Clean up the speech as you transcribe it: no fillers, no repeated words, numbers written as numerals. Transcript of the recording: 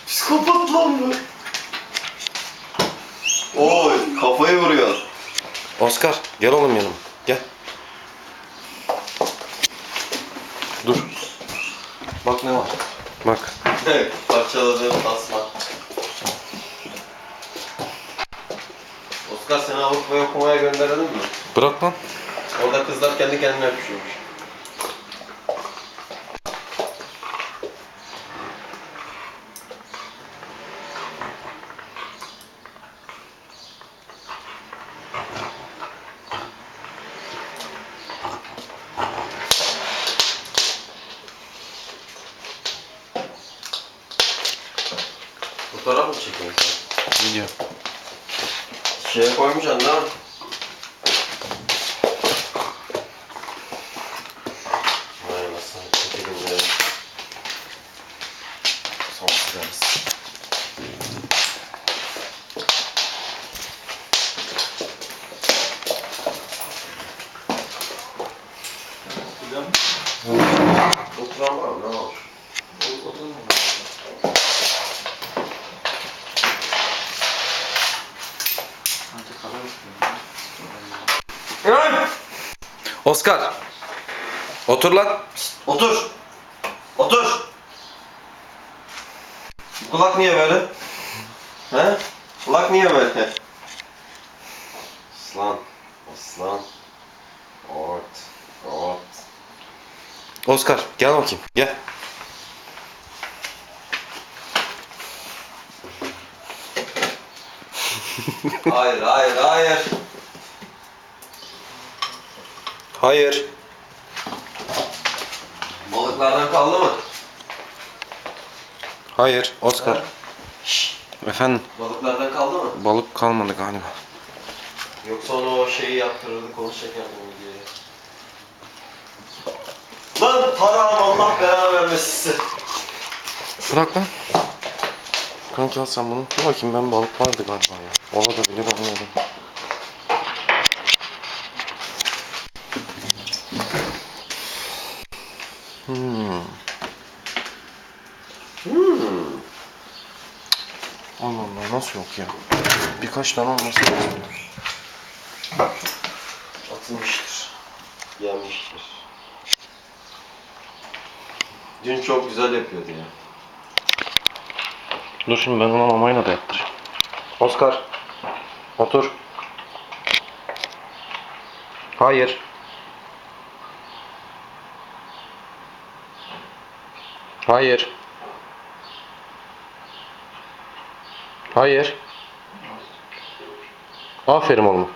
Psikopat lan bu. Oy, kafayı vuruyor. Oscar gel oğlum yanıma. Gel. Dur. Bak ne var. Bak. Evet, parçaladığım tasma. Oscar seni Avrupa'ya okumaya gönderelim mi? Bırak lan. Orada kızlar kendi kendine öpüşüyormuş. Fotoğraf mı çekiyorsun sen? Video. Şeye koymayacaksın değil mi? Vay anasını çekelim ya. Son sigarası. Oturan var mı? Ne var? Oturan mı? Oscar. Otur lan. Otur. Otur. Kulak niye böyle? He? Kulak niye böyle? Aslan. Aslan. Ort. Ort. Oscar gel bakayım. Gel. Hayır, hayır, hayır. Hayır. Balıklardan kaldı mı? Hayır. Oscar. Ha? Şşş. Efendim. Balıklardan kaldı mı? Balık kalmadı galiba. Yoksa onu o şeyi yaptırırdık, onu çekerdim diye. Lan haram, Allah belanı vermesin size. Bırak lan. Kanka al sen bunu. Dur bakayım ben balık vardı galiba ya. Olabilir olmayabilir. Allah Allah nasıl yok ya? Birkaç tane olması lazım. Atılmıştır. Yenmiştir. Dün çok güzel yapıyordu ya. Dur şimdi ben ona mamayla da yaptıracağım. Oscar. Otur. Hayır. Hayır. Hayır. Aferin oğlum.